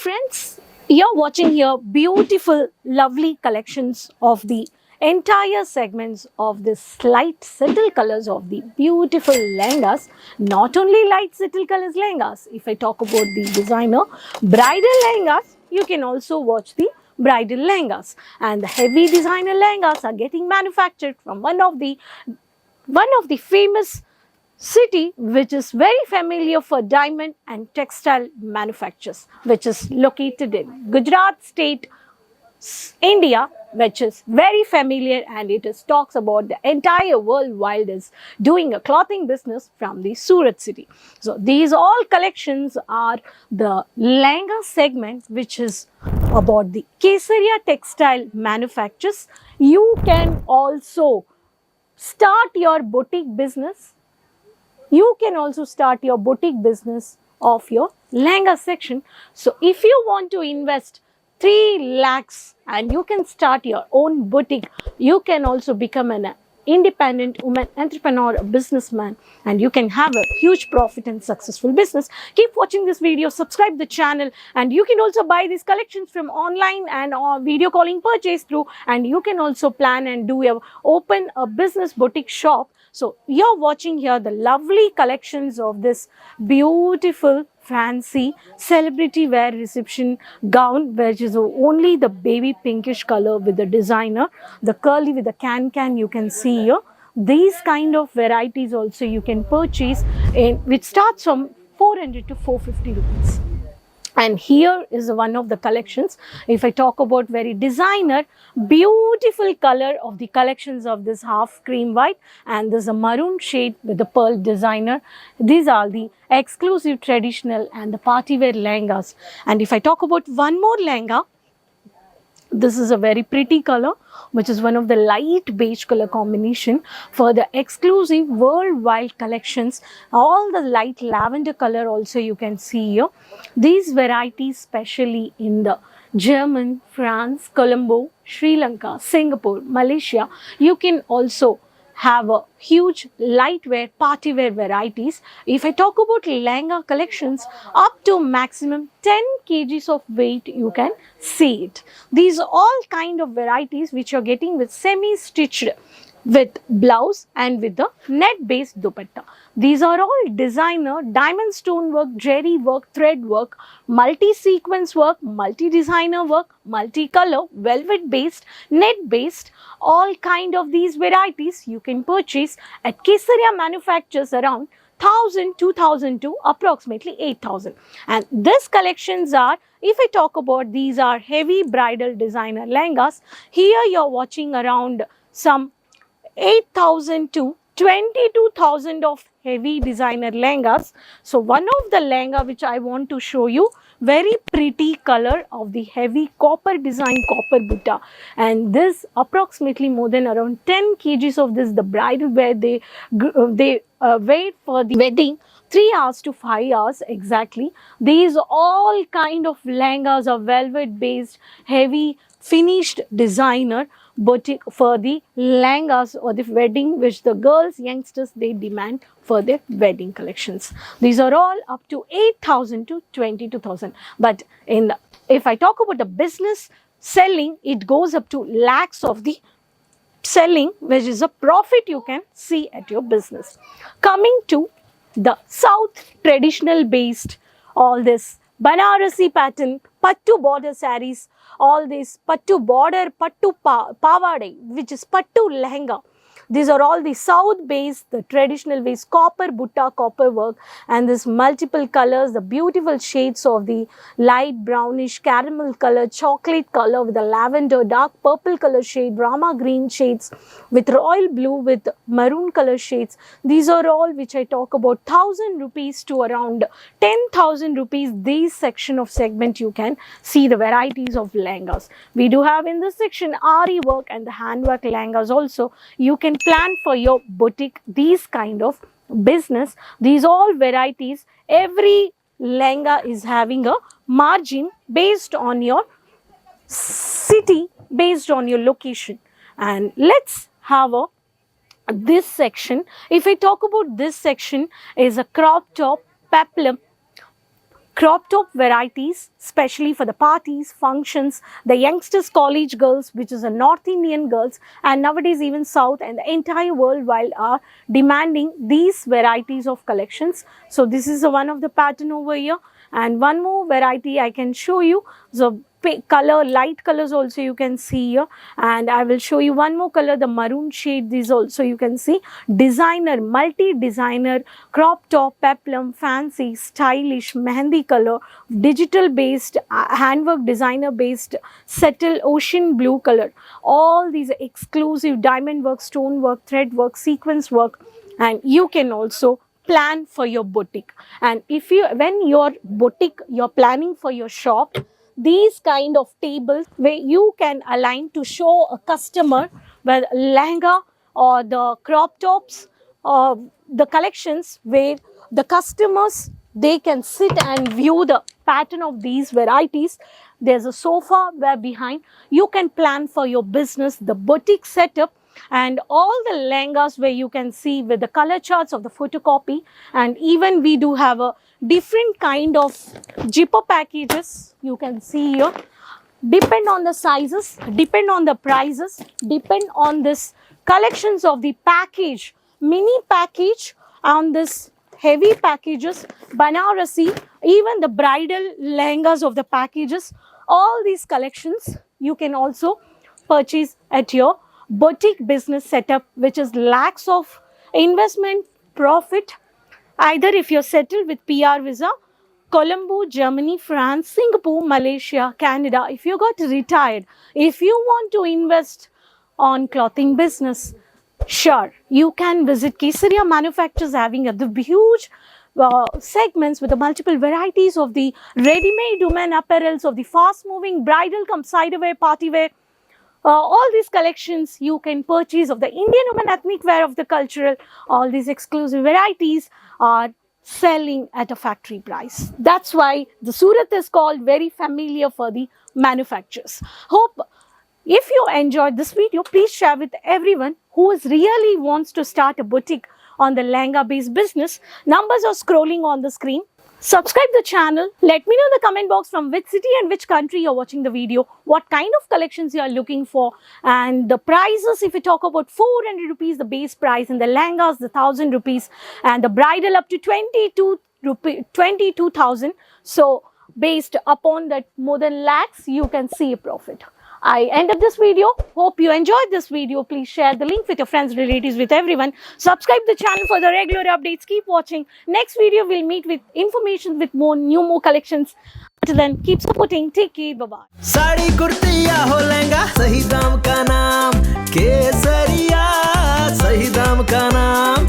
friends, you're watching here beautiful, lovely collections of the entire segments of this light subtle colors of the beautiful lehengas. Not only light subtle colors lehengas, if I talk about the designer bridal lehengas, you can also watch the bridal lehengas, and the heavy designer lehengas are getting manufactured from one of the famous city which is very familiar for diamond and textile manufactures, which is located in Gujarat state, India, which is very familiar, and it is talks about the entire world world is doing a clothing business from the Surat city. So these all collections are the lehenga segment, which is about the Kesaria textile manufactures. You can also start your boutique business. You can also start your boutique business of your lehenga section. So if you want to invest 3 lakhs and you can start your own boutique, you can also become an independent woman entrepreneur, a businessman, and you can have a huge profit and successful business. Keep watching this video, subscribe the channel, and you can also buy these collections from online and video calling purchase through, and you can also plan and open a business boutique shop. So you're watching here the lovely collections of this beautiful fancy celebrity wear reception gown, which is only the baby pinkish color with the designer, the curly with the can you can see here. These kind of varieties also you can purchase in, which starts from 400 to 450 rupees. And here is one of the collections. If I talk about very designer, beautiful color of the collections of this half cream white, and there's a maroon shade with the pearl designer. These are the exclusive traditional and the party wear lehengas. And if I talk about one more lehenga, this is a very pretty color, which is one of the light beige color combination for the exclusive worldwide collections. All the light lavender color also you can see here. These varieties specially in the German, France, Colombo, Sri Lanka, Singapore, Malaysia. You can also have a huge lightwear party wear varieties. If I talk about lehenga collections, up to maximum 10 kgs of weight you can see it. These are all kind of varieties which you're getting with semi-stitched with blouse and with the net based dupatta. These are all designer diamond stone work, jerry work, thread work, multi sequence work, multi designer work, multi-color, velvet based, net based. All kind of these varieties you can purchase at Kesaria manufactures around 1000, 2000 to approximately 8000. And these collections are, if I talk about, these are heavy bridal designer lehengas. Here you're watching around some 8,000 to 22,000 of heavy designer lehengas. So one of the lehenga which I want to show you, very pretty color of the heavy copper design, copper butta, and this approximately more than around 10 kgs of this, the bridal wear they wait for the wedding 3 hours to 5 hours exactly. These all kind of lehengas are velvet based, heavy finished designer boutique for the lehengas or the wedding which the girls, youngsters, they demand for their wedding collections. These are all up to 8,000 to 22,000. But if I talk about the business selling, it goes up to lakhs of the selling, which is a profit you can see at your business. Coming to the South traditional based, all this Banarasi pattern, pattu border sarees, all this pattu border, pattu pavade, which is pattu lehenga. These are all the South based, the traditional ways, copper butta, copper work, and this multiple colors, the beautiful shades of the light brownish, caramel color, chocolate color with the lavender, dark purple color shade, Rama green shades with royal blue with maroon color shades. These are all which I talk about 1000 rupees to around 10,000 rupees. These section of segment you can see the varieties of lehengas. We do have in this section Ari work and the handwork lehengas also. You can plan for your boutique these kind of business. These all varieties, every lehenga is having a margin based on your city, based on your location. And let's have this section. If I talk about this section, is a crop top peplum crop top varieties, especially for the parties, functions, the youngsters, college girls, which is a North Indian girls, and nowadays even South and the entire world wide are demanding these varieties of collections. So this is one of the pattern over here, and one more variety I can show you. So color, light colors also you can see here, and I will show you one more color, the maroon shade. These also you can see designer, multi-designer, crop top, peplum, fancy, stylish, mehendi color, digital based, handwork designer based, settle, ocean blue color. All these are exclusive diamond work, stone work, thread work, sequence work, and you can also plan for your boutique. And if you, when your boutique, you're planning for your shop, these kind of tables where you can align to show a customer where lehenga or the crop tops or the collections where the customers, they can sit and view the pattern of these varieties. There's a sofa where behind you can plan for your business, the boutique setup, and all the lehengas where you can see with the color charts of the photocopy. And even we do have a different kind of zipper packages you can see here. Depend on the sizes, depend on the prices, depend on this collections of the package, mini package on this heavy packages, Banarasi, even the bridal lehengas of the packages. All these collections you can also purchase at your boutique business setup, which is lakhs of investment profit. Either if you're settled with PR visa, Colombo, Germany, France, Singapore, Malaysia, Canada, if you got retired, if you want to invest on clothing business, sure, you can visit Kesaria Manufacturers, having the huge segments with the multiple varieties of the ready-made women apparels, of the fast-moving bridal come cider wear, party wear. All these collections you can purchase of the Indian women ethnic wear of the cultural. All these exclusive varieties are selling at a factory price. That's why the Surat is called very familiar for the manufacturers. Hope if you enjoyed this video, please share with everyone who is really wants to start a boutique on the lehenga based business. Numbers are scrolling on the screen. Subscribe the channel. Let me know in the comment box from which city and which country you're watching the video, what kind of collections you are looking for, and the prices. If we talk about 400 rupees, the base price, and the lehengas, the 1000 rupees, and the bridal up to 22,000. So based upon that more than lakhs, you can see a profit. I end up this video. Hope you enjoyed this video. Please share the link with your friends, relatives, with everyone. Subscribe the channel for the regular updates. Keep watching. Next video we'll meet with information with more collections. Until then, keep supporting. Take care. Bye-bye. Sari kurti या हो लहंगा, सही दाम का नाम केसरिया, सही दाम का नाम